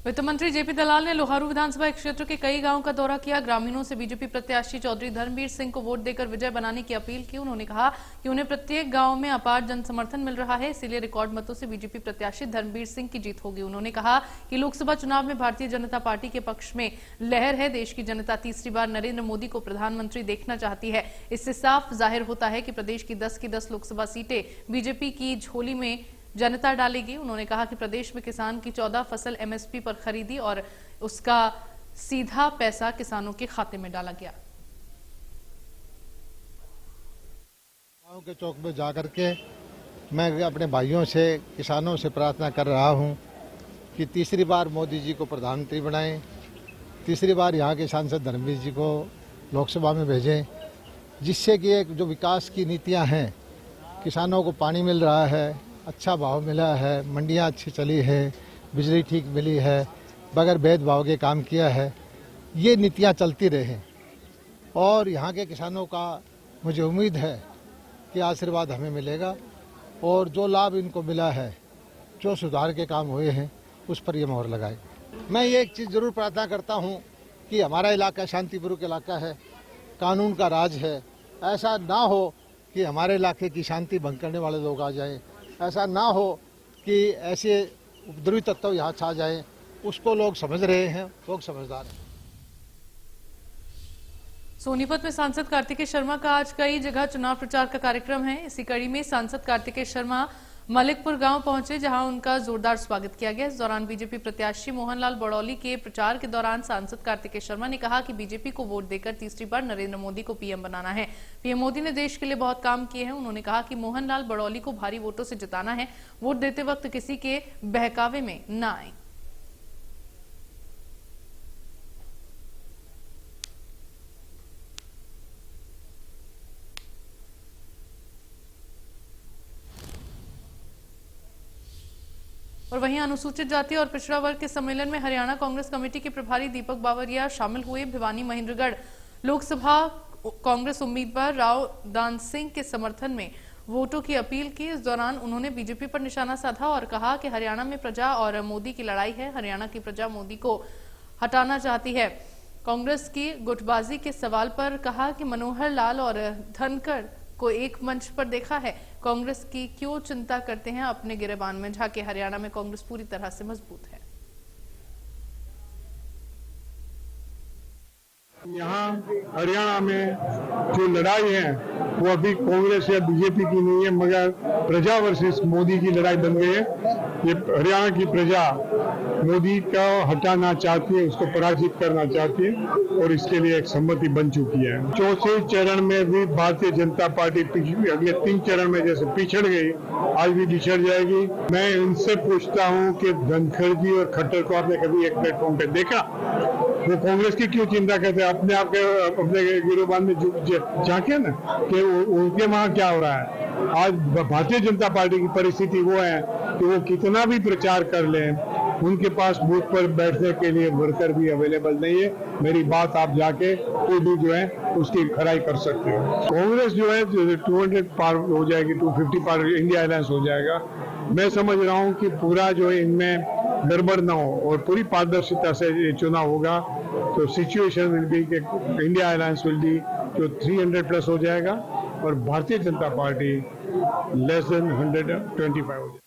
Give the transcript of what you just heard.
वित्त मंत्री जेपी दलाल ने लोहारू विधानसभा क्षेत्र के कई गांवों का दौरा किया। ग्रामीणों से बीजेपी प्रत्याशी चौधरी धर्मवीर सिंह को वोट देकर विजय बनाने की अपील की। उन्होंने कहा कि उन्हें प्रत्येक गांव में अपार जन समर्थन मिल रहा है, इसीलिए रिकॉर्ड मतों से बीजेपी प्रत्याशी धर्मवीर सिंह की जीत होगी। उन्होंने कहा कि लोकसभा चुनाव में भारतीय जनता पार्टी के पक्ष में लहर है। देश की जनता तीसरी बार नरेंद्र मोदी को प्रधानमंत्री देखना चाहती है। इससे साफ जाहिर होता है कि प्रदेश की 10 की 10 लोकसभा सीटें बीजेपी की झोली में जनता डालेगी। उन्होंने कहा कि प्रदेश में किसान की 14 फसल एमएसपी पर खरीदी और उसका सीधा पैसा किसानों के खाते में डाला गया। गांव के चौक में जाकर के मैं अपने भाइयों से, किसानों से प्रार्थना कर रहा हूं कि तीसरी बार मोदी जी को प्रधानमंत्री बनाएं, तीसरी बार यहां के सांसद धर्मवीर जी को लोकसभा में भेजें, जिससे कि एक जो विकास की नीतियां हैं, किसानों को पानी मिल रहा है, अच्छा भाव मिला है, मंडियां अच्छी चली है, बिजली ठीक मिली है, बगैर भेदभाव के काम किया है, ये नीतियां चलती रहें। और यहाँ के किसानों का मुझे उम्मीद है कि आशीर्वाद हमें मिलेगा और जो लाभ इनको मिला है, जो सुधार के काम हुए हैं, उस पर ये मोहर लगाए। मैं ये एक चीज़ जरूर प्रार्थना करता हूँ कि हमारा इलाका शांतिपूर्वक इलाका है, कानून का राज है। ऐसा ना हो कि हमारे इलाके की शांति भंग करने वाले लोग आ जाएं, ऐसा ना हो कि ऐसे उपद्रवी तत्व यहाँ छा जाएं। उसको लोग समझ रहे हैं, लोग समझदार हैं। सोनीपत में सांसद कार्तिकेय शर्मा का आज कई जगह चुनाव प्रचार का कार्यक्रम है। इसी कड़ी में सांसद कार्तिकेय शर्मा मलिकपुर गांव पहुंचे, जहां उनका जोरदार स्वागत किया गया। इस दौरान बीजेपी प्रत्याशी मोहनलाल बड़ौली के प्रचार के दौरान सांसद कार्तिकेय शर्मा ने कहा कि बीजेपी को वोट देकर तीसरी बार नरेंद्र मोदी को पीएम बनाना है। पीएम मोदी ने देश के लिए बहुत काम किए हैं। उन्होंने कहा कि मोहनलाल बड़ौली को भारी वोटों से जिताना है। वोट देते वक्त किसी के बहकावे में न आए। और वहीं अनुसूचित जाति और पिछड़ा वर्ग के सम्मेलन में हरियाणा कांग्रेस कमेटी के प्रभारी दीपक बावरिया शामिल हुए। भिवानी महेंद्रगढ़ लोकसभा कांग्रेस उम्मीदवार राव दान सिंह के समर्थन में वोटों की अपील की। इस दौरान उन्होंने बीजेपी पर निशाना साधा और कहा कि हरियाणा में प्रजा और मोदी की लड़ाई है। हरियाणा की प्रजा मोदी को हटाना चाहती है। कांग्रेस की गुटबाजी के सवाल पर कहा कि मनोहर लाल और धनखड़ को एक मंच पर देखा है, कांग्रेस की क्यों चिंता करते हैं, अपने गिरेबान में झांके। हरियाणा में कांग्रेस पूरी तरह से मजबूत है। यहाँ हरियाणा में जो लड़ाई है वो अभी कांग्रेस या बीजेपी की नहीं है, मगर प्रजा वर्सेस मोदी की लड़ाई बन गई है। ये हरियाणा की प्रजा मोदी को हटाना चाहती है, उसको पराजित करना चाहती है और इसके लिए एक सम्मति बन चुकी है। चौथे चरण में भी भारतीय जनता पार्टी अगले 3 चरण में जैसे पिछड़ गई, आज भी पिछड़ जाएगी। मैं इनसे पूछता हूँ कि धनखड़ जी और खट्टर को आपने कभी एक प्लेटफॉर्म पे देखा? वो कांग्रेस की क्यों चिंता करते हैं? अपने आप के अपने गिरोबान में झांके ना कि उनके वहां क्या हो रहा है। आज भारतीय जनता पार्टी की परिस्थिति वो है कि वो कितना भी प्रचार कर लें, उनके पास बूथ पर बैठने के लिए वर्कर भी अवेलेबल नहीं है। मेरी बात आप जाके कोई भी जो है उसकी खराई कर सकते हो। कांग्रेस जो है 200 पार हो जाएगी, 250 पार इंडिया अलायंस हो जाएगा। मैं समझ रहा हूँ कि पूरा जो है इनमें गड़बड़ न हो और पूरी पारदर्शिता से ये चुनाव होगा, तो सिचुएशन विल बी कि इंडिया अलायंस विल बी जो 300+ हो जाएगा और Bharatiya Janata party less than 125 हो जाएगी।